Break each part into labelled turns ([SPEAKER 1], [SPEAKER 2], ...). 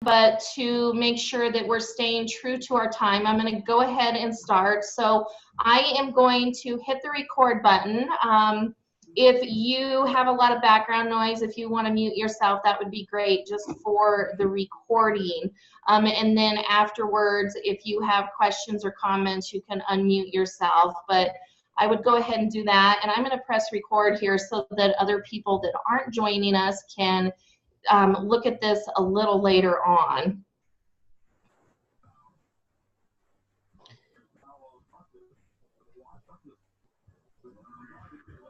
[SPEAKER 1] but to make sure that we're staying true to our time, I'm going to go ahead and start. So I am going to hit the record button. If you have a lot of background noise, if you want to mute yourself, that would be great just for the recording. And then afterwards, if you have questions or comments, you can unmute yourself. But I would go ahead and do that. And I'm going to press record here so that other people that aren't joining us can look at this a little later on.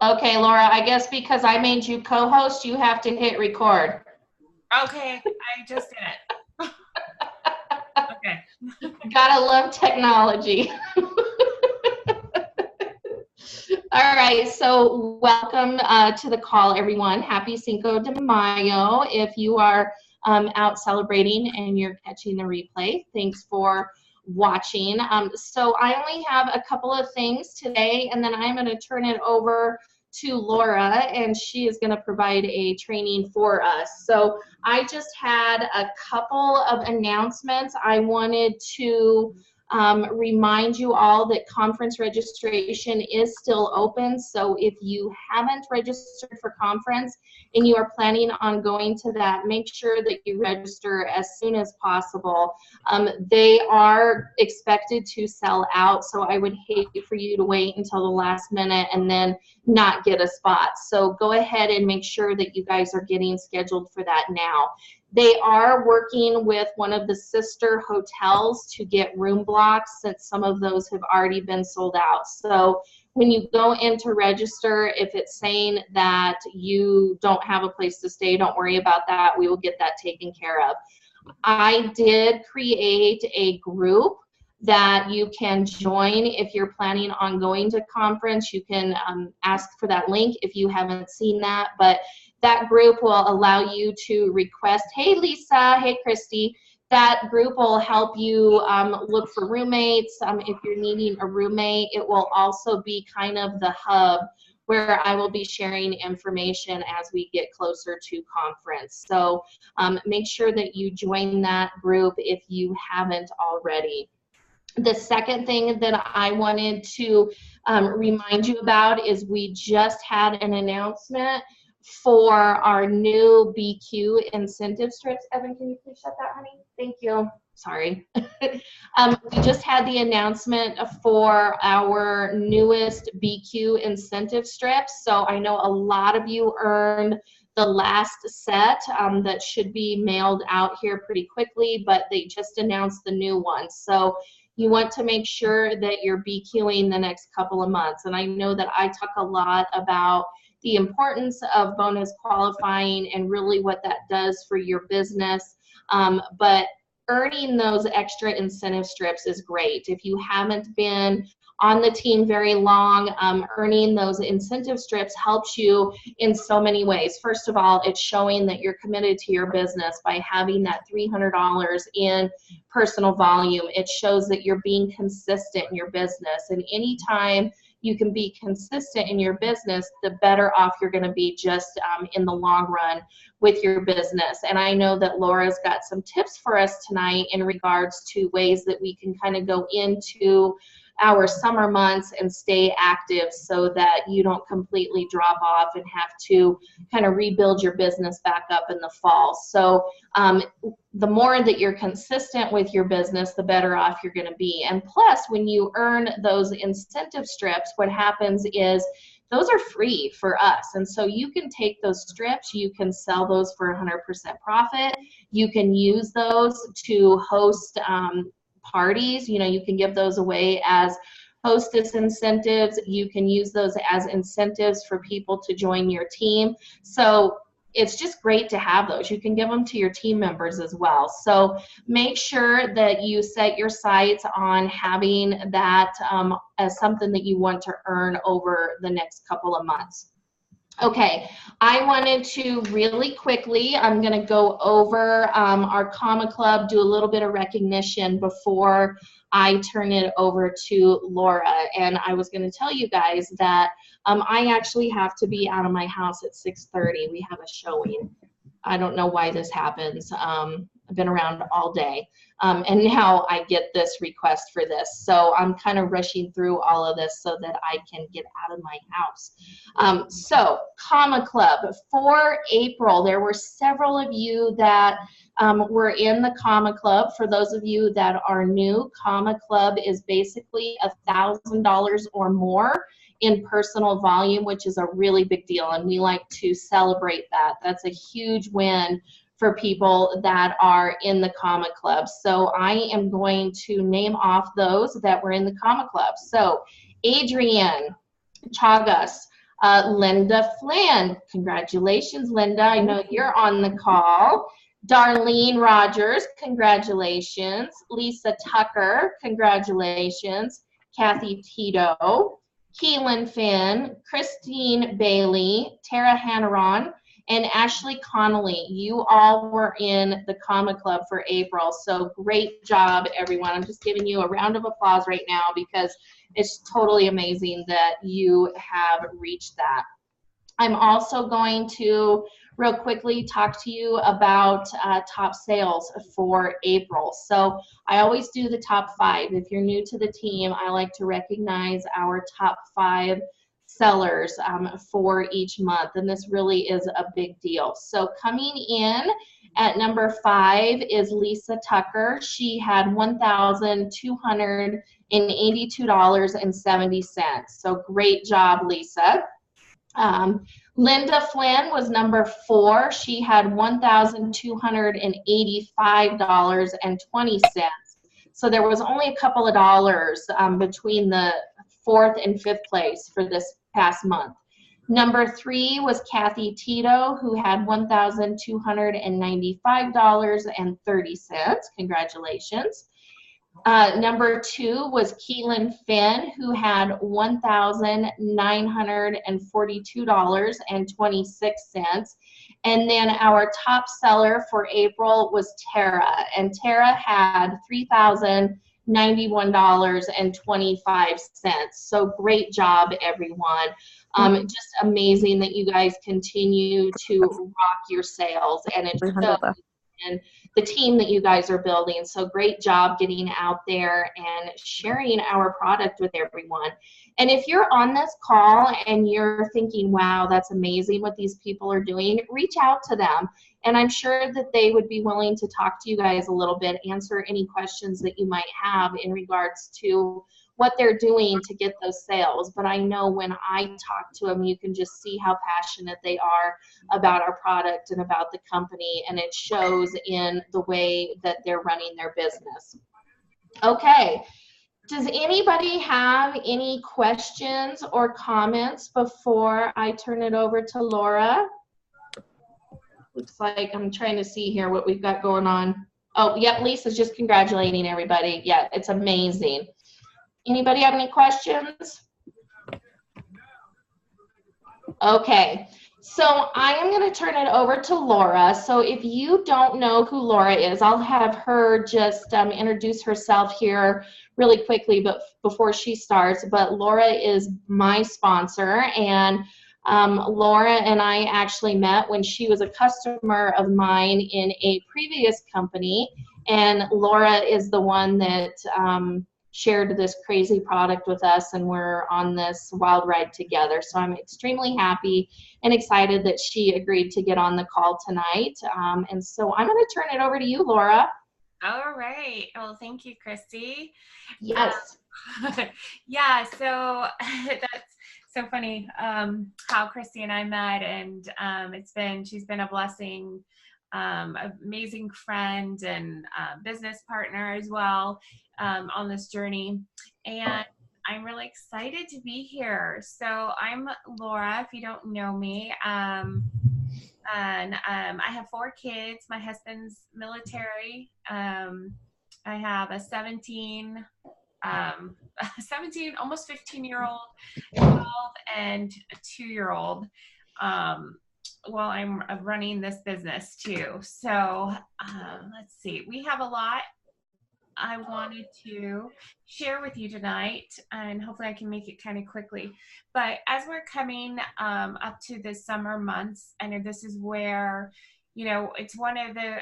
[SPEAKER 1] Okay, Laura, I guess because I made you co-host, you have to hit record.
[SPEAKER 2] Okay, I just did it. Okay.
[SPEAKER 1] Gotta love technology. All right, so welcome to the call, everyone. Happy Cinco de Mayo. If you are out celebrating and you're catching the replay, thanks for watching. So I only have a couple of things today, and then I'm going to turn it over to Laura, and she is going to provide a training for us. So I just had a couple of announcements. I wanted to remind you all that conference registration is still open. So if you haven't registered for conference and you are planning on going to that, make sure that you register as soon as possible. They are expected to sell out, so I would hate for you to wait until the last minute and then not get a spot. So go ahead and make sure that you guys are getting scheduled for that now. They are working with one of the sister hotels to get room blocks since some of those have already been sold out. So when you go in to register, if it's saying that you don't have a place to stay, don't worry about that. We will get that taken care of. I did create a group that you can join if you're planning on going to conference. You can ask for that link if you haven't seen that, but that group will allow you to request, hey Lisa, hey Kristy, that group will help you look for roommates. If you're needing a roommate, it will also be kind of the hub where I will be sharing information as we get closer to conference. So make sure that you join that group if you haven't already. The second thing that I wanted to remind you about is we just had an announcement for our new BQ incentive strips. Evan, can you please shut that, honey? Thank you. Sorry. We just had the announcement for our newest BQ incentive strips. So I know a lot of you earned the last set that should be mailed out here pretty quickly, but they just announced the new one. So you want to make sure that you're BQing the next couple of months. And I know that I talk a lot about the importance of bonus qualifying and really what that does for your business. But earning those extra incentive strips is great. If you haven't been on the team very long, earning those incentive strips helps you in so many ways. First of all, it's showing that you're committed to your business by having that $300 in personal volume. It shows that you're being consistent in your business, and anytime you can be consistent in your business, the better off you're going to be just in the long run with your business. And I know that Laura's got some tips for us tonight in regards to ways that we can kind of go into our summer months and stay active so that you don't completely drop off and have to kind of rebuild your business back up in the fall. So the more that you're consistent with your business, the better off you're going to be. And plus, when you earn those incentive strips, what happens is those are free for us. And so you can take those strips, you can sell those for 100% profit. You can use those to host parties. You know, you can give those away as hostess incentives. You can use those as incentives for people to join your team. So it's just great to have those. You can give them to your team members as well. So make sure that you set your sights on having that as something that you want to earn over the next couple of months. Okay, I wanted to really quickly, I'm going to go over our Comma Club, do a little bit of recognition before I turn it over to Laura. And I was going to tell you guys that I actually have to be out of my house at 6:30. We have a showing. I don't know why this happens. I've been around all day. And now I get this request for this. So I'm kind of rushing through all of this so that I can get out of my house. So Comma Club for April, there were several of you that were in the Comma Club. For those of you that are new, Comma Club is basically $1,000 or more in personal volume, which is a really big deal, and we like to celebrate that. That's a huge win for people that are in the Comma Club. So I am going to name off those that were in the Comma Club. So Adrienne Chagas, Linda Flynn, congratulations, Linda. I know you're on the call. Darlene Rogers, congratulations. Lisa Tucker, congratulations. Kathy Tito, Keelan Finn, Christine Bailey, Tara Hanaron, and Ashley Connolly. You all were in the Comma Club for April, so great job, everyone. I'm just giving you a round of applause right now because it's totally amazing that you have reached that. I'm also going to real quickly talk to you about top sales for April. So I always do the top 5. If you're new to the team, I like to recognize our top 5 sellers for each month, and this really is a big deal. So coming in at number 5 is Lisa Tucker. She had $1,282.70. So great job, Lisa. Linda Flynn was number 4. She had $1,285.20. So there was only a couple of dollars between the 4th and 5th place for this past month. Number 3 was Kathy Tito, who had $1,295.30. Congratulations. Number 2 was Keelan Finn, who had $1,942.26. And then our top seller for April was Tara, and Tara had $3,091.25. So great job, everyone. Just amazing that you guys continue to rock your sales, and it's so and the team that you guys are building. So great job getting out there and sharing our product with everyone. And if you're on this call and you're thinking, wow, that's amazing what these people are doing, reach out to them. And I'm sure that they would be willing to talk to you guys a little bit, answer any questions that you might have in regards to what they're doing to get those sales. But I know when I talk to them, you can just see how passionate they are about our product and about the company, and it shows in the way that they're running their business. Okay, does anybody have any questions or comments before I turn it over to Laura? Looks like I'm trying to see here what we've got going on. Oh, yep, Lisa's just congratulating everybody. Yeah, it's amazing. Anybody have any questions? Okay, so I am going to turn it over to Laura. So if you don't know who Laura is, I'll have her just introduce herself here really quickly but before she starts. But Laura is my sponsor, and Laura and I actually met when she was a customer of mine in a previous company, and Laura is the one that shared this crazy product with us, and we're on this wild ride together. So I'm extremely happy and excited that she agreed to get on the call tonight. And so I'm going to turn it over to you, Laura.
[SPEAKER 2] All right. Well, thank you, Kristy.
[SPEAKER 1] Yes.
[SPEAKER 2] Yeah, so that's so funny how Kristy and I met, and she's been a blessing, amazing friend and business partner as well on this journey, and I'm really excited to be here. So I'm Laura, if you don't know me, and I have 4 kids. My husband's military. I have a 17, almost 15-year-old, 12, and a 2-year-old. Well, I'm running this business too. So let's see. We have a lot I wanted to share with you tonight, and hopefully I can make it kind of quickly. But as we're coming up to the summer months, I know this is where, it's one of the,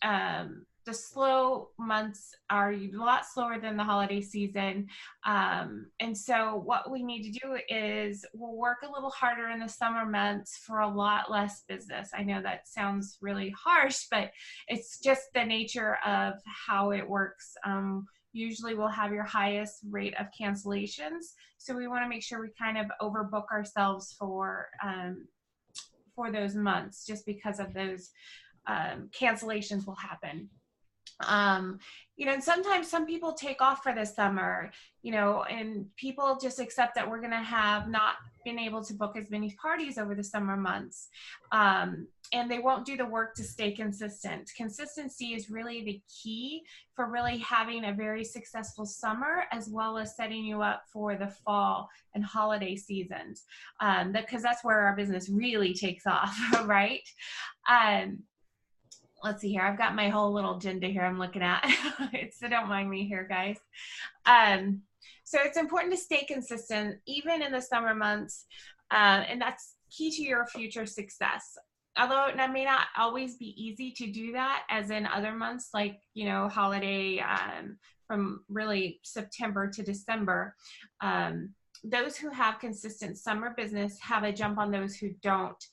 [SPEAKER 2] the slow months are a lot slower than the holiday season. And so what we need to do is we'll work a little harder in the summer months for a lot less business. I know that sounds really harsh, but it's just the nature of how it works. Usually we'll have your highest rate of cancellations. So we want to make sure we kind of overbook ourselves for those months, just because of those cancellations will happen. And sometimes some people take off for the summer, and people just accept that we're going to have not been able to book as many parties over the summer months. And they won't do the work to stay consistent. Consistency is really the key for really having a very successful summer, as well as setting you up for the fall and holiday seasons, because that's where our business really takes off, right? Let's see here. I've got my whole little agenda here I'm looking at. So don't mind me here, guys. So it's important to stay consistent, even in the summer months. And that's key to your future success. Although it may not always be easy to do that, as in other months, like, holiday, from really September to December. Those who have consistent summer business have a jump on those who don't,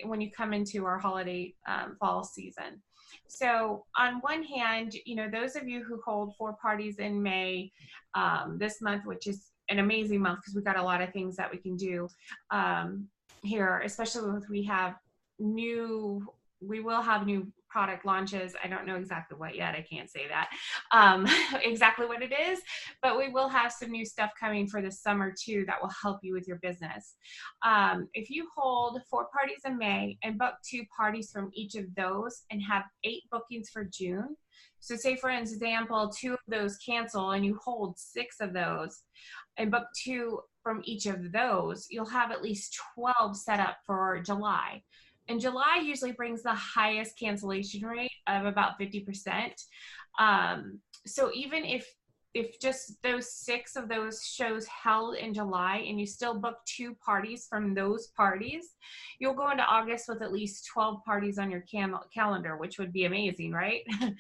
[SPEAKER 2] when you come into our holiday fall season. So on one hand, those of you who hold 4 parties in May, this month, which is an amazing month because we've got a lot of things that we can do here, especially with we will have new product launches. I don't know exactly what yet. I can't say that exactly what it is, but we will have some new stuff coming for the summer too that will help you with your business. If you hold 4 parties in May and book 2 parties from each of those and have 8 bookings for June, so say for example 2 of those cancel and you hold 6 of those and book 2 from each of those, you'll have at least 12 set up for July. And July usually brings the highest cancellation rate of about 50%. So even if just those 6 of those shows held in July and you still book 2 parties from those parties, you'll go into August with at least 12 parties on your calendar, which would be amazing, right? Then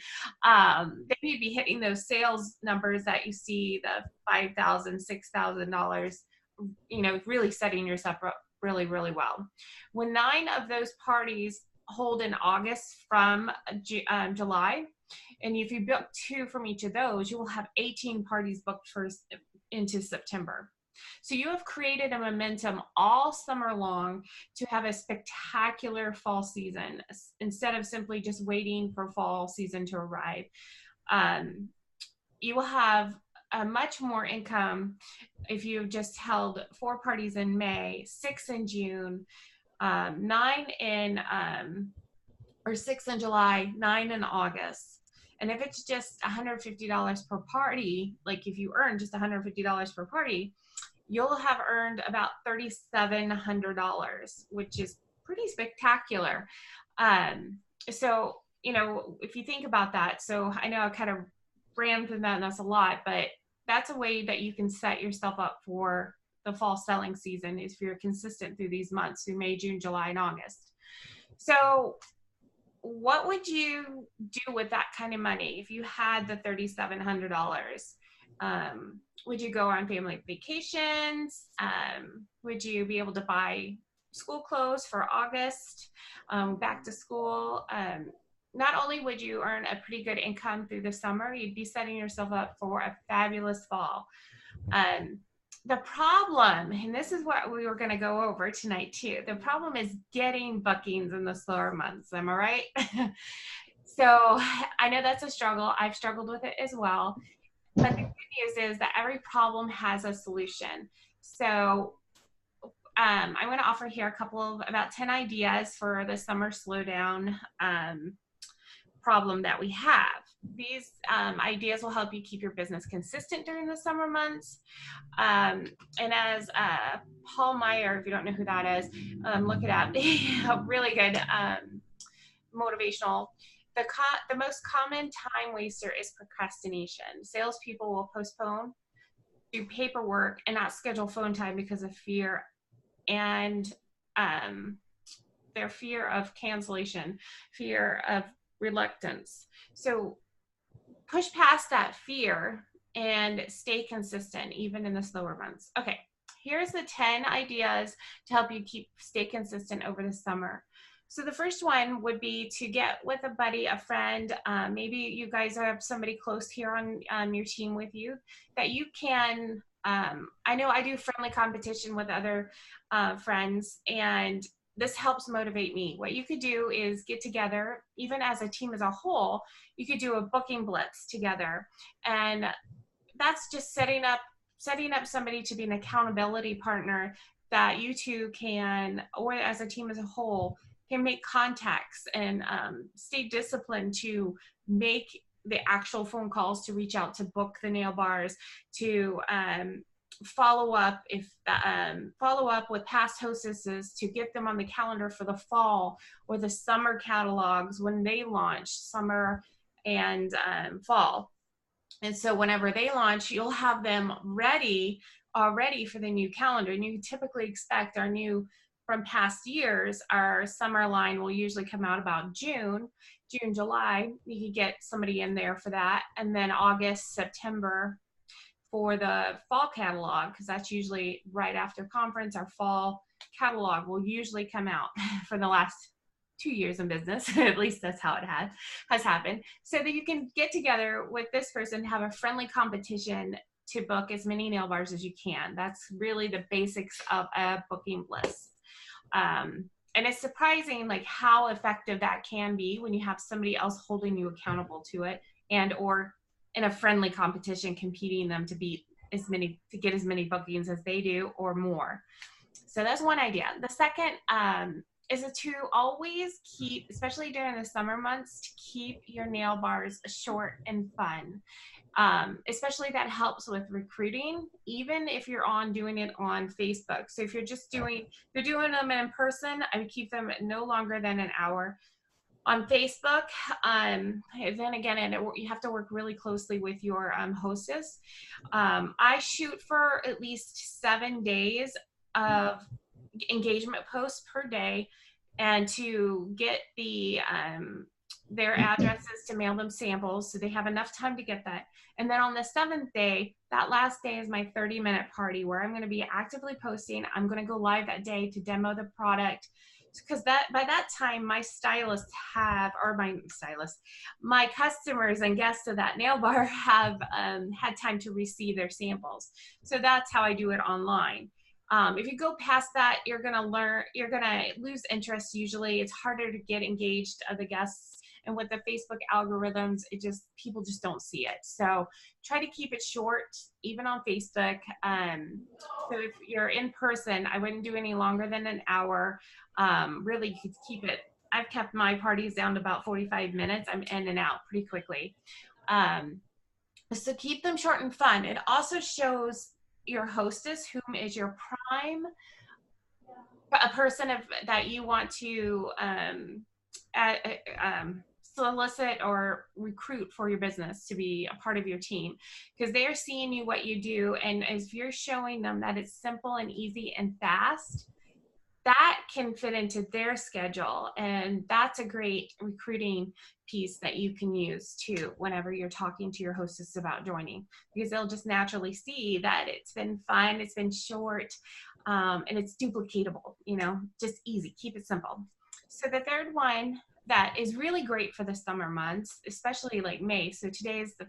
[SPEAKER 2] you'd be hitting those sales numbers that you see, the $5,000, $6,000, really setting yourself up really, really well. When 9 of those parties hold in August from July, and if you book 2 from each of those, you will have 18 parties booked into September. So you have created a momentum all summer long to have a spectacular fall season, instead of simply just waiting for fall season to arrive. You will have much more income if you've just held 4 parties in May, 6 in June, 9 in or 6 in July, 9 in August. And if it's just $150 per party, like if you earn just $150 per party, you'll have earned about $3,700, which is pretty spectacular. So, if you think about that, so I know I kind of ran through that and that's a lot, but that's a way that you can set yourself up for the fall selling season, if you're consistent through these months, through May, June, July, and August. So what would you do with that kind of money if you had the $3,700? Would you go on family vacations? Would you be able to buy school clothes for August, back to school? Not only would you earn a pretty good income through the summer, you'd be setting yourself up for a fabulous fall. The problem, and this is what we were going to go over tonight too, the problem is getting bookings in the slower months. Am I right? So I know that's a struggle. I've struggled with it as well. But the good news is that every problem has a solution. So I want to offer here a couple of about 10 ideas for the summer slowdown problem that we have. These ideas will help you keep your business consistent during the summer months. And as Paul Meyer, if you don't know who that is, look it up. Really good motivational. The most common time waster is procrastination. Salespeople will postpone, do paperwork, and not schedule phone time because of fear and their fear of cancellation, fear of reluctance. So push past that fear and stay consistent even in the slower months. Okay, here's the 10 ideas to help you stay consistent over the summer. So the first one would be to get with a buddy, a friend. Maybe you guys have somebody close here on your team with you that you can. I know I do friendly competition with other friends, and this helps motivate me. What you could do is get together, even as a team as a whole. You could do a booking blitz together, and that's just setting up somebody to be an accountability partner that you two can, or as a team as a whole, can make contacts and stay disciplined to make the actual phone calls, to reach out to book the nail bars, to follow up with past hostesses to get them on the calendar for the fall or the summer catalogs when they launch summer and fall. And so whenever they launch, you'll have them already for the new calendar. And you typically expect from past years, our summer line will usually come out about June, July. You could get somebody in there for that. And then August, September for the fall catalog, because that's usually right after conference. Our fall catalog will usually come out for the last 2 years in business. At least that's how it has happened. So that you can get together with this person, have a friendly competition to book as many nail bars as you can. That's really the basics of a booking list. And it's surprising like how effective that can be when you have somebody else holding you accountable to it, and or in a friendly competition competing them to get as many bookings as they do or more. So that's one idea. The second is to always keep, especially during the summer months, to keep your nail bars short and fun. Especially that helps with recruiting, even if you're doing it on Facebook. So if you're doing them in person, I would keep them no longer than an hour. On Facebook, then again, you have to work really closely with your hostess. I shoot for at least 7 days of engagement posts per day, and to get their addresses to mail them samples so they have enough time to get that. And then on the 7th day, that last day is my 30-minute party where I'm going to be actively posting. I'm going to go live that day to demo the product, because by that time my my customers and guests of that nail bar have had time to receive their samples. So that's how I do it online. If you go past that, you're going to lose interest. Usually it's harder to get engaged of the guests, and with the Facebook algorithms, people just don't see it. So try to keep it short, even on Facebook. So if you're in person, I wouldn't do any longer than an hour. Really, you could keep it. I've kept my parties down to about 45 minutes. I'm in and out pretty quickly. So keep them short and fun. It also shows your hostess whom is your prime, a person that you want to solicit or recruit for your business to be a part of your team, because they are seeing what you do, and if you're showing them that it's simple and easy and fast, that can fit into their schedule, and that's a great recruiting piece that you can use too whenever you're talking to your hostess about joining, because they'll just naturally see that it's been fun, it's been short, and it's duplicatable, just easy. Keep it simple. So the third one that is really great for the summer months, especially like May. So today is the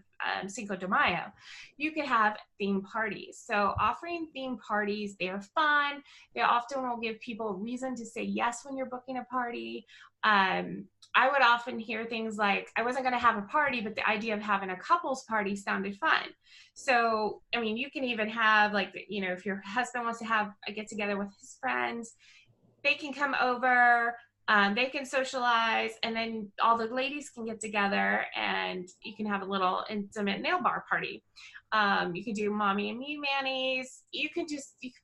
[SPEAKER 2] Cinco de Mayo. You could have theme parties. So offering theme parties, they're fun. They often will give people a reason to say yes when you're booking a party. I would often hear things like, I wasn't going to have a party, but the idea of having a couples party sounded fun. So, I mean, you can even have if your husband wants to have a get together with his friends, they can come over. They can socialize, and then all the ladies can get together, and you can have a little intimate nail bar party. You can do mommy and me manis. You can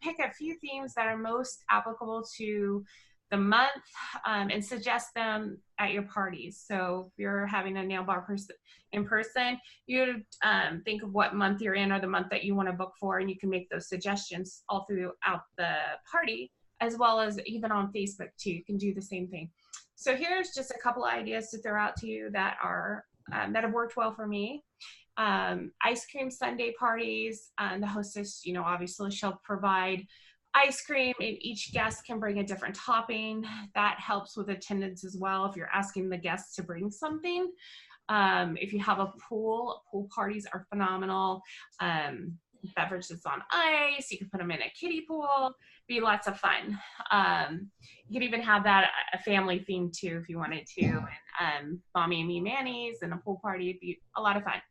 [SPEAKER 2] pick a few themes that are most applicable to the month, and suggest them at your parties. So if you're having a nail bar in person, you think of what month you're in or the month that you want to book for, and you can make those suggestions all throughout the party, as well as even on Facebook too. You can do the same thing. So here's just a couple ideas to throw out to you that are that have worked well for me. Ice cream sundae parties. The hostess, obviously she'll provide ice cream, and each guest can bring a different topping. That helps with attendance as well if you're asking the guests to bring something. If you have a pool parties are phenomenal. Beverages on ice, you can put them in a kiddie pool, be lots of fun. You could even have that a family theme too if you wanted to. And mommy and me manis and a pool party would be a lot of fun.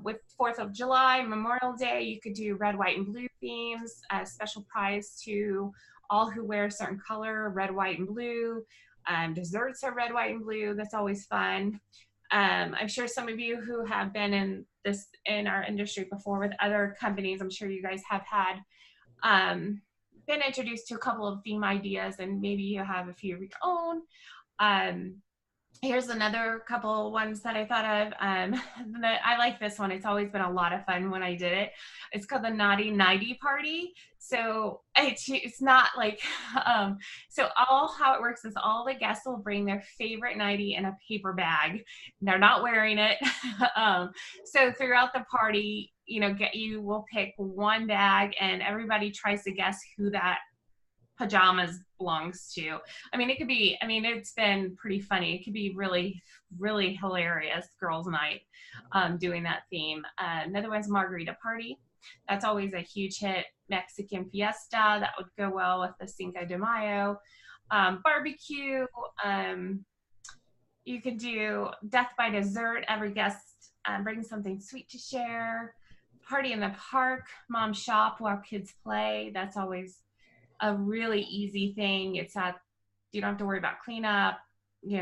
[SPEAKER 2] With 4th of July, Memorial Day, you could do red, white, and blue themes. A special prize to all who wear a certain color, red, white, and blue. Desserts are red, white, and blue. That's always fun. I'm sure some of you who have been in our industry before with other companies, I'm sure you guys have had been introduced to a couple of theme ideas, and maybe you have a few of your own. Here's another couple ones that I thought of. I like this one. It's always been a lot of fun when I did it. It's called the Naughty Nighty Party. So it's not like, so how it works is all the guests will bring their favorite nighty in a paper bag. They're not wearing it. So throughout the party, you will pick one bag, and everybody tries to guess who that pajamas belongs to. It's been pretty funny. It could be really, really hilarious girls' night doing that theme. Another one's Margarita Party. That's always a huge hit. Mexican Fiesta, that would go well with the Cinco de Mayo. Barbecue, you could do Death by Dessert. Every guest brings something sweet to share. Party in the park, mom shop while kids play. That's always a really easy thing. You don't have to worry about cleanup.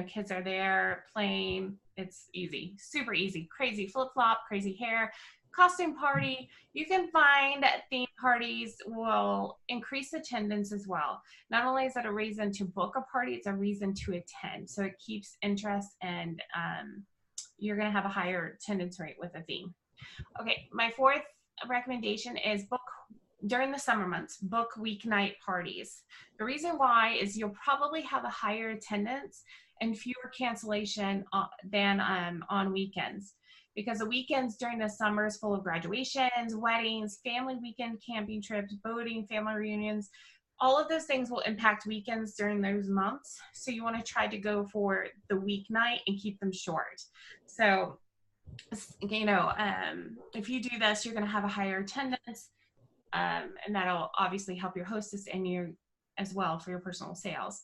[SPEAKER 2] Kids are there playing. It's easy, super easy. Crazy flip-flop, crazy hair, costume party. You can find theme parties will increase attendance as well. Not only is it a reason to book a party, it's a reason to attend. So it keeps interest, and you're going to have a higher attendance rate with a theme. Okay, my 4th recommendation is during the summer months, book weeknight parties. The reason why is you'll probably have a higher attendance and fewer cancellation than on weekends, because the weekends during the summer is full of graduations, weddings, family weekend camping trips, boating, family reunions. All of those things will impact weekends during those months. So you want to try to go for the weeknight and keep them short. So, if you do this, you're going to have a higher attendance. And that'll obviously help your hostess and you as well for your personal sales.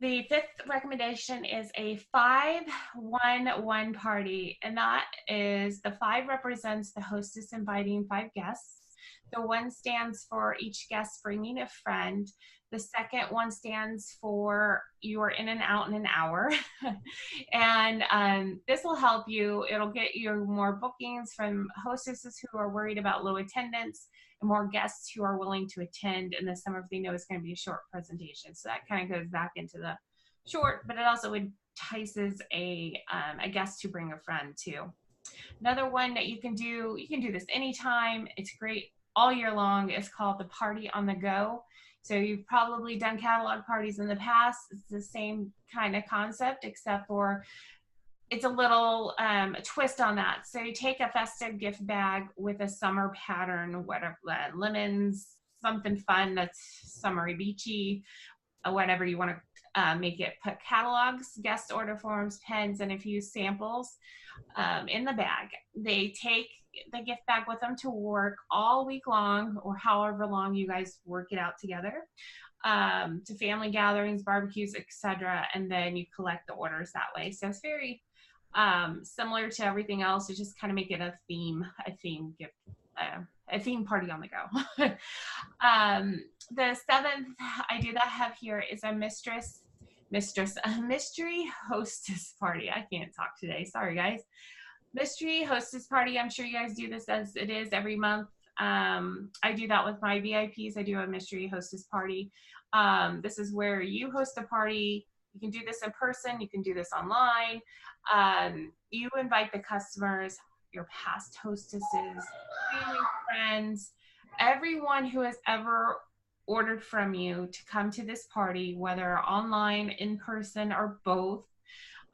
[SPEAKER 2] The 5th recommendation is a 5-1-1 party, and that is the 5 represents the hostess inviting 5 guests. The 1 stands for each guest bringing a friend. The second one stands for you are in and out in an hour. And this will help you. It'll get you more bookings from hostesses who are worried about low attendance, and more guests who are willing to attend in the summer if they know it's going to be a short presentation. So that kind of goes back into the short, but it also entices a guest to bring a friend too. Another one that you can do this anytime. It's great all year long. It's called the Party on the Go. So you've probably done catalog parties in the past. It's the same kind of concept, except for it's a little twist on that. So you take a festive gift bag with a summer pattern, whatever, lemons, something fun that's summery, beachy, whatever you want to make it. Put catalogs, guest order forms, pens, and a few samples in the bag. They take the gift bag with them to work all week long, or however long you guys work it out together, to family gatherings, barbecues, etc. And then you collect the orders that way. So it's very similar to everything else. You just kind of make it a theme gift, a theme party on the go. The 7th idea that I have here is a mystery hostess party. I can't talk today. Sorry, guys. Mystery hostess party. I'm sure you guys do this as it is every month. I do that with my VIPs. I do a mystery hostess party. This is where you host a party. You can do this in person. You can do this online. You invite the customers, your past hostesses, family, friends, everyone who has ever ordered from you to come to this party, whether online, in person, or both.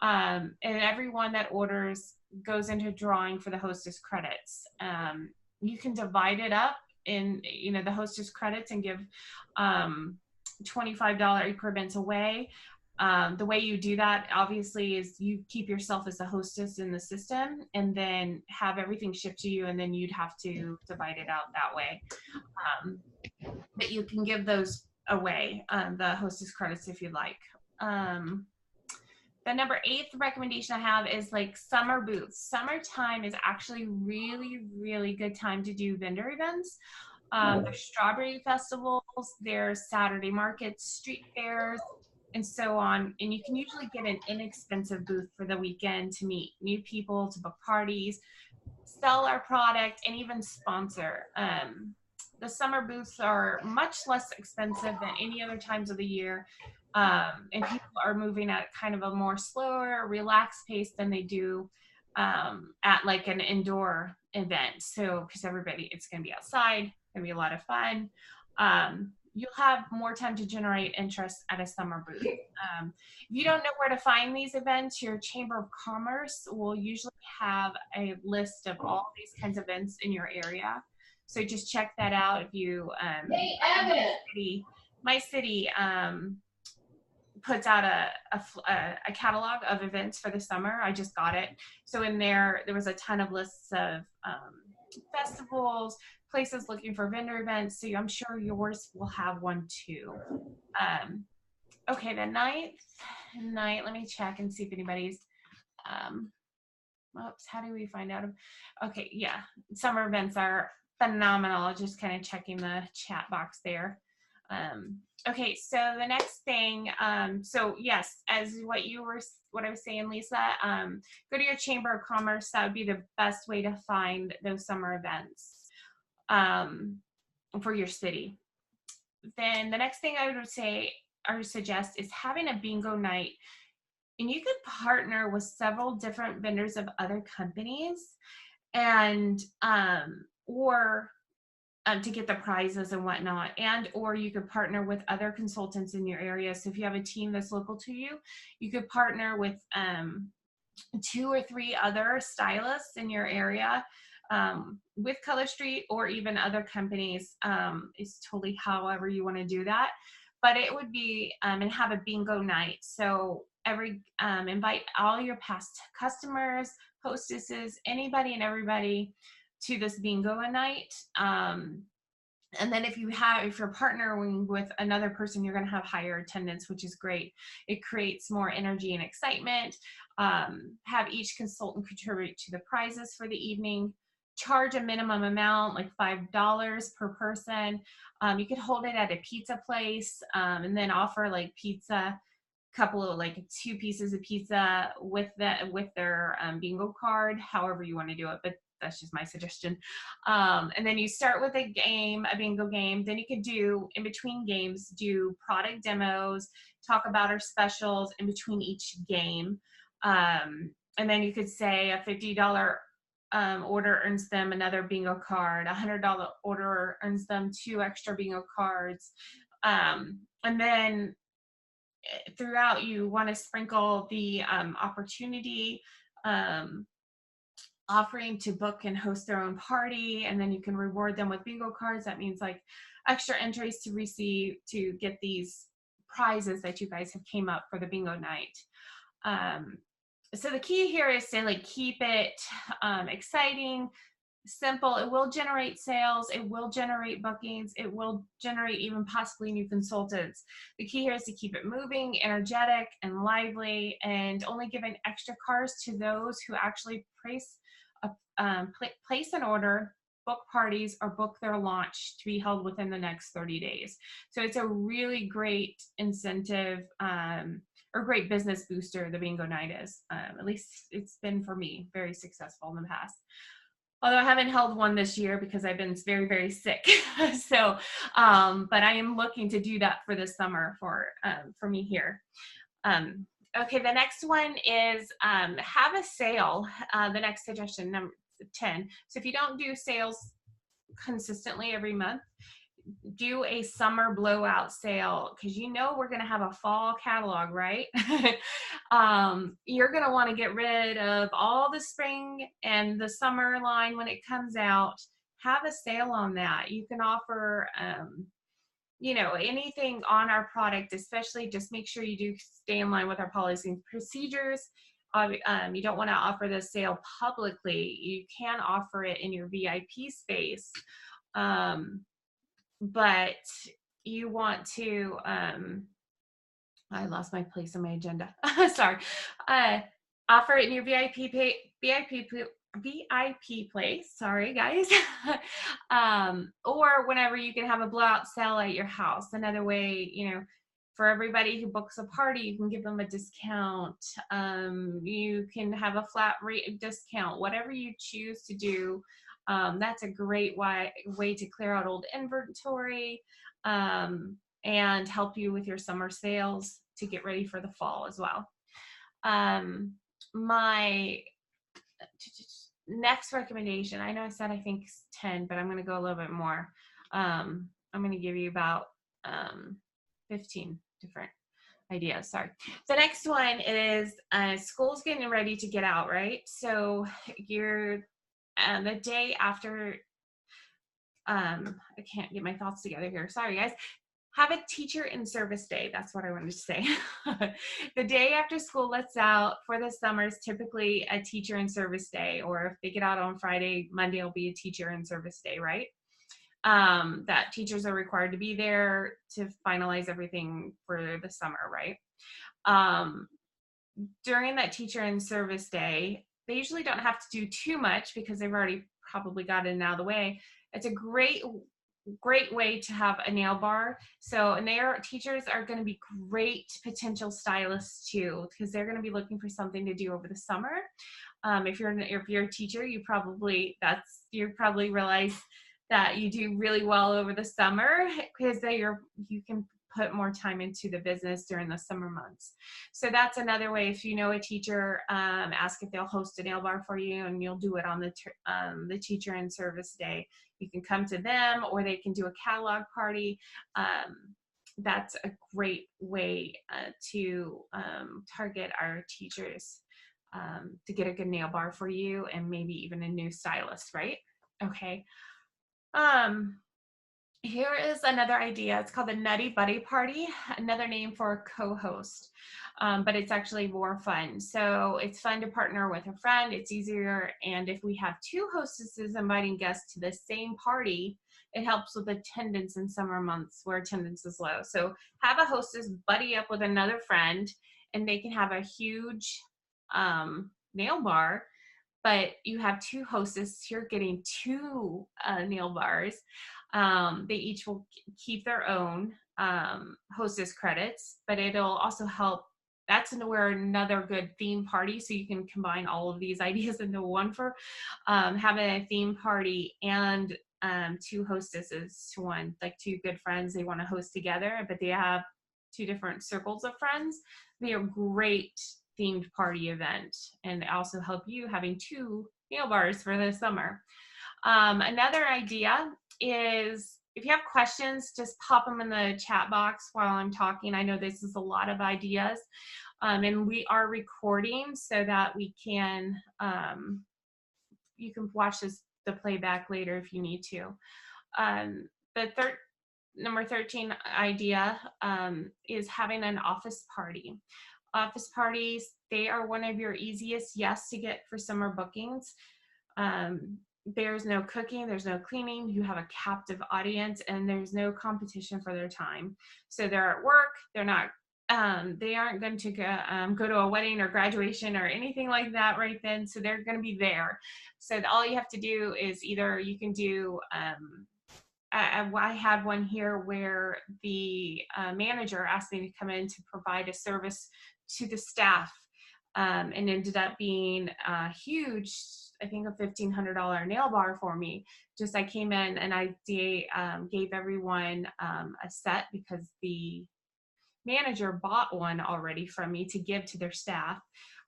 [SPEAKER 2] And everyone that orders goes into a drawing for the hostess credits. You can divide it up in, the hostess credits and give $25 increments away. The way you do that, obviously, is you keep yourself as a hostess in the system and then have everything shipped to you, and then you'd have to divide it out that way. But you can give those away, the hostess credits, if you'd like. The number 8th recommendation I have is like summer booths. Summertime is actually really, really good time to do vendor events. There's strawberry festivals, there's Saturday markets, street fairs, and so on. And you can usually get an inexpensive booth for the weekend to meet new people, to book parties, sell our product, and even sponsor. The summer booths are much less expensive than any other times of the year. And people are moving at kind of a more slower, relaxed pace than they do at like an indoor event. So, because it's going to be outside, going to be a lot of fun. You'll have more time to generate interest at a summer booth. If you don't know where to find these events, your Chamber of Commerce will usually have a list of all these kinds of events in your area. So just check that out. If you, my city puts out a catalog of events for the summer. I just got it. So in there was a ton of lists of festivals, places looking for vendor events. So I'm sure yours will have one too. Okay, the 9th night, let me check and see if anybody's, oops, how do we find out? Okay, yeah, summer events are phenomenal. Just kind of checking the chat box there. Okay, so the next thing, so yes, as what I was saying, Lisa, go to your Chamber of Commerce. That would be the best way to find those summer events for your city. Then the next thing I would say or suggest is having a bingo night. And you could partner with several different vendors of other companies and to get the prizes and whatnot, or you could partner with other consultants in your area. So if you have a team that's local to you, you could partner with 2 or 3 other stylists in your area with Color Street or even other companies. It's totally however you want to do that. But it would be, and have a bingo night. So invite all your past customers, hostesses, anybody and everybody to this bingo night. And then if you're partnering with another person, you're going to have higher attendance, which is great. It creates more energy and excitement. Have each consultant contribute to the prizes for the evening. Charge a minimum amount, like $5 per person. You could hold it at a pizza place and then offer like pizza, couple of like 2 pieces of pizza with their bingo card, however you want to do it. But that's just my suggestion. And then you start with a bingo game. Then you could do, in between games, do product demos, talk about our specials in between each game. And then you could say a $50 order earns them another bingo card. A $100 order earns them 2 extra bingo cards. And then throughout, you want to sprinkle the opportunity offering to book and host their own party, and then you can reward them with bingo cards. That means like extra entries to get these prizes that you guys have came up for the bingo night. So the key here is to like keep it exciting, simple. It will generate sales, it will generate bookings, it will generate even possibly new consultants. The key here is to keep it moving, energetic, and lively, and only giving extra cards to those who actually place an order, book parties, or book their launch to be held within the next 30 days. So it's a really great incentive or great business booster, the bingo night is. At least it's been for me, very successful in the past. Although I haven't held one this year because I've been very, very sick. So, but I am looking to do that for this summer for me here. Okay, the next one is have a sale. The next suggestion, number 10. So if you don't do sales consistently every month, do a summer blowout sale, because you know we're going to have a fall catalog, right? You're going to want to get rid of all the spring and the summer line when it comes out. Have a sale on that. You can offer, you know, anything on our product, especially just make sure you do stay in line with our policies and procedures. You don't want to offer the sale publicly. You can offer it in your VIP space. But you want to, I lost my place on my agenda. Sorry. Offer it in your VIP place. Sorry, guys. Or whenever you can have a blowout sale at your house. Another way, you know, for everybody who books a party, you can give them a discount. You can have a flat rate discount, whatever you choose to do. That's a great way to clear out old inventory and help you with your summer sales to get ready for the fall as well. My next recommendation, I know I said I think 10, but I'm going to go a little bit more. I'm going to give you about 15 different ideas. Sorry. The next one is school's getting ready to get out, right? So you're the day after, I can't get my thoughts together here. Sorry, guys. Have a teacher in service day. That's what I wanted to say. The day after school lets out for the summer is typically a teacher in service day, or if they get out on Friday, Monday will be a teacher in service day, right? That teachers are required to be there to finalize everything for the summer, right? During that teacher in service day, they usually don't have to do too much because they've already probably got it out of the way. It's a great way to have a nail bar. So, and teachers are going to be great potential stylists too, because they're going to be looking for something to do over the summer. If you're a teacher, you probably realize that you do really well over the summer because you can put more time into the business during the summer months. So that's another way. If you know a teacher, ask if they'll host a nail bar for you, and you'll do it on the teacher in service day. You can come to them, or they can do a catalog party. That's a great way to target our teachers to get a good nail bar for you, and maybe even a new stylist, right? Okay. Here is another idea. It's called the Nutty Buddy Party, another name for a co-host, but it's actually more fun. So it's fun to partner with a friend. It's easier, and if we have two hostesses inviting guests to the same party, it helps with attendance in summer months where attendance is low. So have a hostess buddy up with another friend, and they can have a huge nail bar. But you have two hostesses, you're getting two nail bars. They each will keep their own hostess credits, but it'll also help. That's where another good theme party, so you can combine all of these ideas into one for having a theme party and two hostesses to one, like two good friends they want to host together, but they have two different circles of friends. They are great themed party event, and also help you having two nail bars for the summer. Another idea is, if you have questions, just pop them in the chat box while I'm talking. I know this is a lot of ideas, and we are recording so that we can, you can watch the playback later if you need to. Number 13 idea is having an office party. Office parties, they are one of your easiest yes to get for summer bookings. There's no cooking, there's no cleaning, you have a captive audience, and there's no competition for their time. So they're at work, they're not, they aren't going to go to a wedding or graduation or anything like that right then, so they're going to be there. So all you have to do is either you can do, I had one here where the manager asked me to come in to provide a service to the staff, and ended up being a huge, I think a $1,500 nail bar for me. Just I came in and I gave everyone a set because the manager bought one already from me to give to their staff.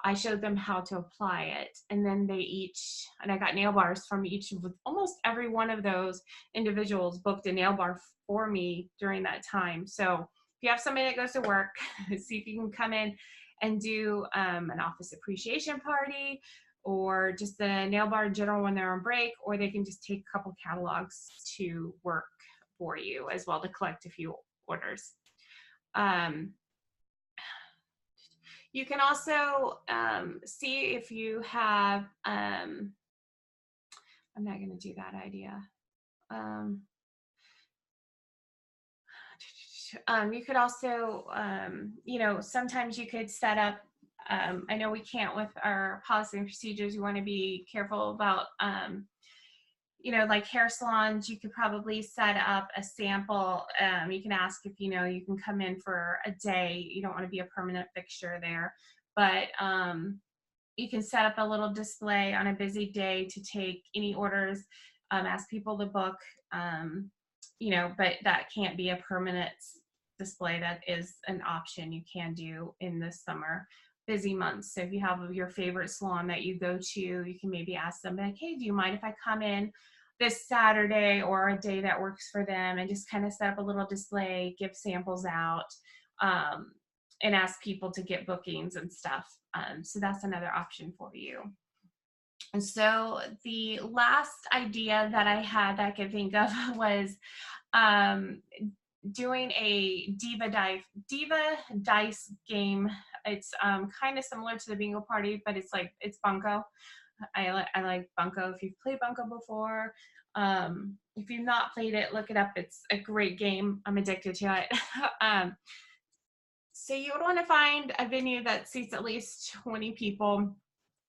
[SPEAKER 2] I showed them how to apply it, and then and I got nail bars from almost every one of those individuals booked a nail bar for me during that time. So if you have somebody that goes to work, see if you can come in and do an office appreciation party, or just the nail bar in general when they're on break, or they can just take a couple catalogs to work for you as well to collect a few orders. You can also see if you have, I'm not going to do that idea. You could also, sometimes you could set up, I know we can't with our policy and procedures, you want to be careful about, like hair salons, you could probably set up a sample. You can ask if, you can come in for a day. You don't want to be a permanent fixture there, but you can set up a little display on a busy day to take any orders, ask people to book, but that can't be a permanent display. That is an option you can do in the summer busy months. So if you have your favorite salon that you go to, you can maybe ask them, like, hey, do you mind if I come in this Saturday or a day that works for them, and just kind of set up a little display, give samples out, and ask people to get bookings and stuff. So that's another option for you. And so the last idea that I had that I could think of was doing a Diva Dice game. It's kind of similar to the bingo party, but it's bunko. I like bunko. If you've played bunko before, if you've not played it, look it up. It's a great game. I'm addicted to it. So you would want to find a venue that seats at least 20 people.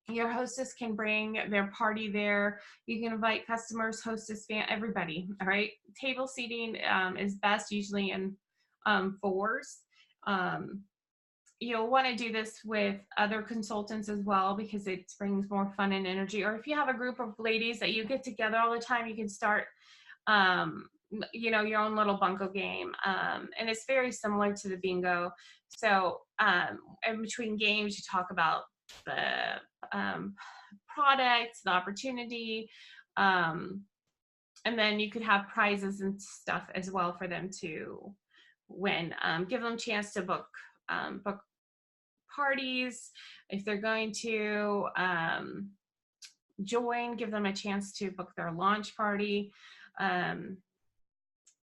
[SPEAKER 2] Your hostess can bring their party there. You can invite customers, hostess, everybody. All right. Table seating is best, usually in fours. You'll want to do this with other consultants as well, because it brings more fun and energy. Or if you have a group of ladies that you get together all the time, you can start, your own little bunko game. And it's very similar to the bingo. So in between games, you talk about the product, the opportunity, and then you could have prizes and stuff as well for them to win. Give them a chance to book parties. If they're going to join, give them a chance to book their launch party.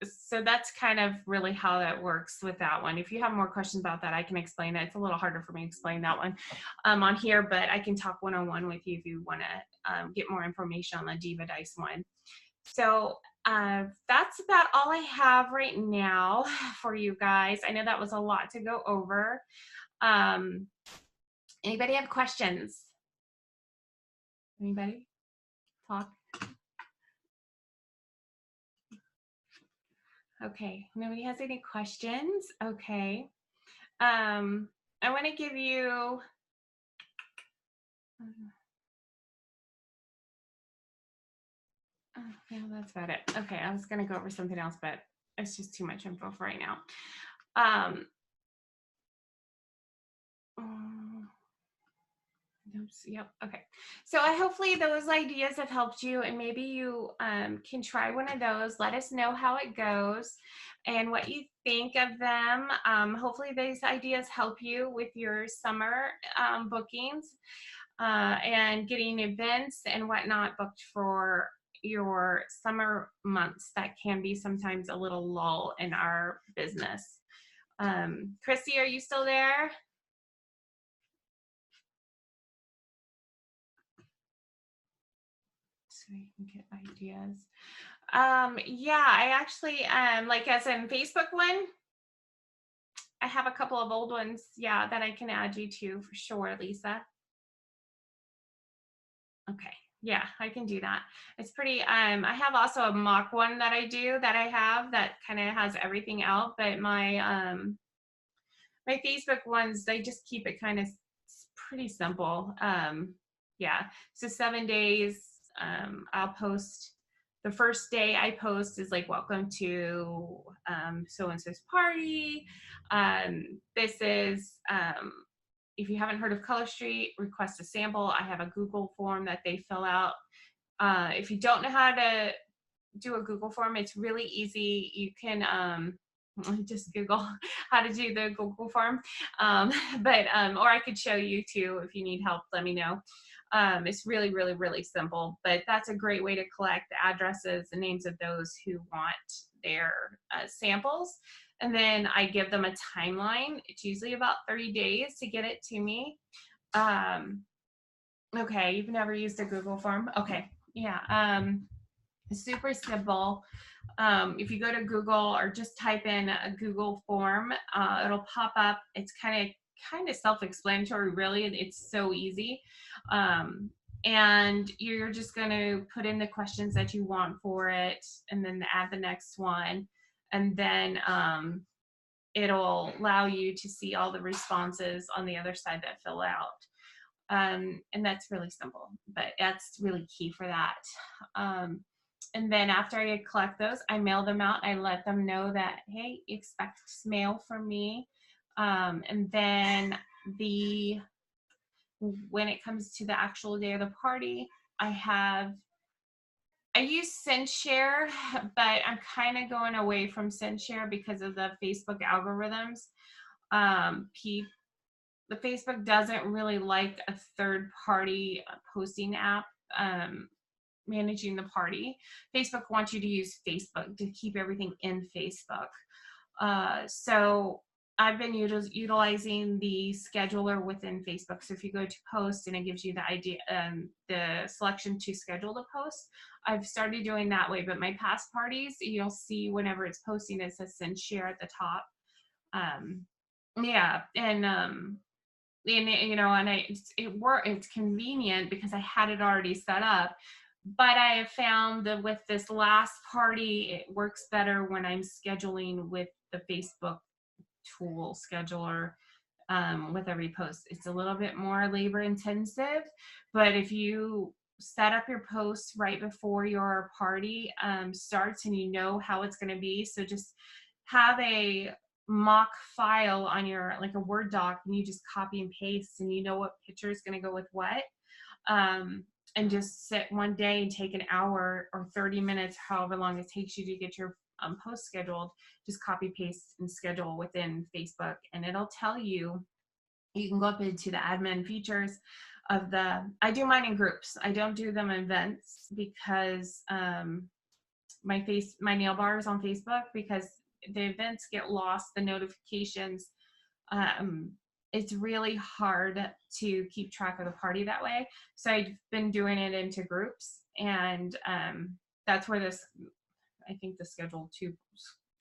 [SPEAKER 2] So that's kind of really how that works with that one. If you have more questions about that, I can explain it. It's a little harder for me to explain that one on here, but I can talk one-on-one with you if you want to get more information on the Diva Dice one. So that's about all I have right now for you guys. I know that was a lot to go over. Anybody have questions? Anybody? Talk. Okay, nobody has any questions. Okay. I want to give you, yeah, that's about it. Okay, I was going to go over something else, but it's just too much info for right now. Yep. Okay. So hopefully those ideas have helped you, and maybe you can try one of those. Let us know how it goes and what you think of them. Hopefully these ideas help you with your summer bookings and getting events and whatnot booked for your summer months. That can be sometimes a little lull in our business. Kristy, are you still there? So you can get ideas. Yeah, I actually, like as in Facebook one, I have a couple of old ones, yeah, that I can add you to for sure, Lisa. Okay, yeah, I can do that. It's pretty, I have also a mock one that I do that I have that kind of has everything out, but my, my Facebook ones, they just keep it kind of pretty simple. Yeah, so 7 days, I'll post. The first day I post is like, welcome to so-and-so's party. This is, if you haven't heard of Color Street, request a sample. I have a Google form that they fill out. If you don't know how to do a Google form, it's really easy. You can just Google how to do the Google form. Or I could show you too. If you need help, let me know. It's really, really, really simple, but that's a great way to collect the addresses and names of those who want their samples. And then I give them a timeline. It's usually about 30 days to get it to me. Okay, you've never used a Google form? Okay, yeah. Super simple. If you go to Google or just type in a Google form, it'll pop up. It's kind of self-explanatory, really. It's so easy. And you're just going to put in the questions that you want for it, and then add the next one. And then it'll allow you to see all the responses on the other side that fill out. And that's really simple, but that's really key for that. And then after I collect those, I mail them out. I let them know that, hey, expect mail from me. And then when it comes to the actual day of the party, I use SendShare, but I'm kind of going away from SendShare because of the Facebook algorithms. The Facebook doesn't really like a third-party posting app managing the party. Facebook wants you to use Facebook to keep everything in Facebook. So I've been utilizing the scheduler within Facebook. So if you go to post and it gives you the idea, the selection to schedule the post, I've started doing that way. But my past parties, you'll see whenever it's posting, it says send share at the top. Yeah, and you know, and it's convenient because I had it already set up. But I have found that with this last party, it works better when I'm scheduling with the Facebook tool scheduler with every post. It's a little bit more labor intensive, but if you set up your post right before your party starts and you know how it's going to be, so just have a mock file on your, like a Word doc, and you just copy and paste, and you know what picture is going to go with what. And just sit one day and take an hour or 30 minutes, however long it takes you to get your post scheduled. Just copy, paste, and schedule within Facebook, and it'll tell you. You can go up into the admin features of I do mine in groups. I don't do them in events because my nail bar is on Facebook, because the events get lost, the notifications. It's really hard to keep track of the party that way. So I've been doing it into groups, and that's where I think the schedule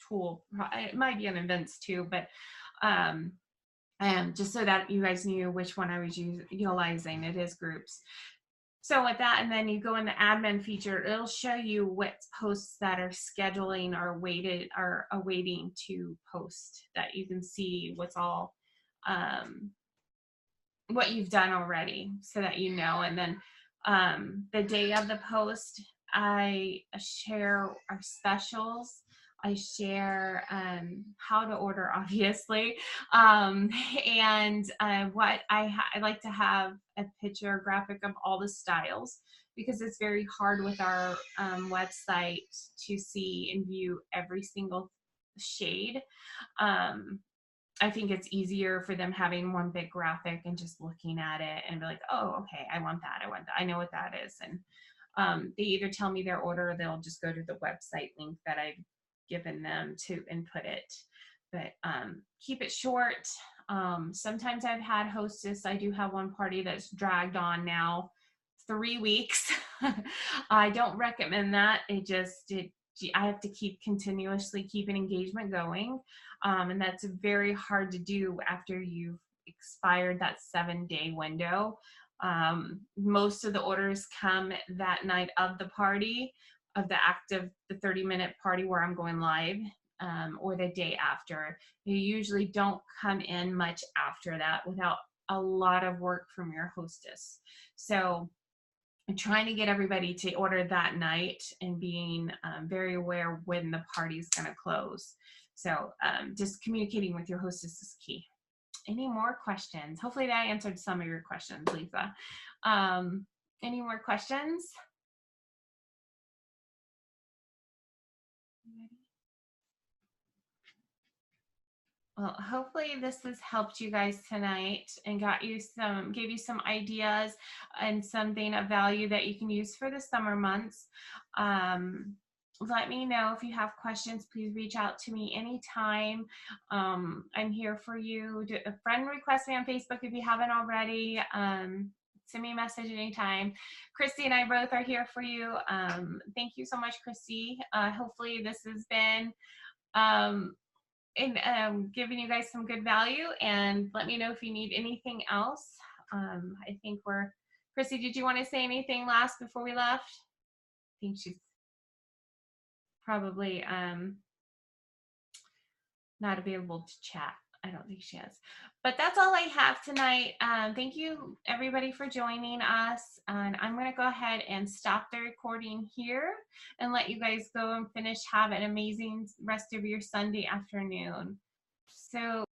[SPEAKER 2] tool, it might be on events too, but just so that you guys knew which one I was utilizing, it is groups. So with that, and then you go in the admin feature, it'll show you what posts that are scheduling or awaiting to post, that you can see what's all what you've done already, so that you know. And then the day of the post, I share our specials. I share how to order, obviously, and what I like to have a picture graphic of all the styles, because it's very hard with our website to see and view every single shade. I think it's easier for them having one big graphic and just looking at it and be like, oh, okay, I want that. I know what that is. And they either tell me their order, or they'll just go to the website link that I've given them to input it. But keep it short. Sometimes I've had hostess. I do have one party that's dragged on now 3 weeks. I don't recommend that. I have to continuously keep an engagement going. And that's very hard to do after you've expired that 7-day window. Most of the orders come that night of the party, of the 30-minute party where I'm going live, or the day after. You usually don't come in much after that without a lot of work from your hostess. So I'm trying to get everybody to order that night, and being very aware when the party's going to close. So just communicating with your hostess is key. Any more questions? Hopefully that answered some of your questions, Lisa. Any more questions? Well, hopefully this has helped you guys tonight and gave you some ideas and something of value that you can use for the summer months. Let me know if you have questions. Please reach out to me anytime. I'm here for you. A friend request me on Facebook if you haven't already. Send me a message anytime. Kristy and I both are here for you. Thank you so much, Kristy. Hopefully this has been giving you guys some good value, and let me know if you need anything else. I think Kristy, did you want to say anything last before we left? I think she's probably not available to chat. I don't think she is. But that's all I have tonight. Thank you, everybody, for joining us. And I'm going to go ahead and stop the recording here and let you guys go and finish. Have an amazing rest of your Sunday afternoon. So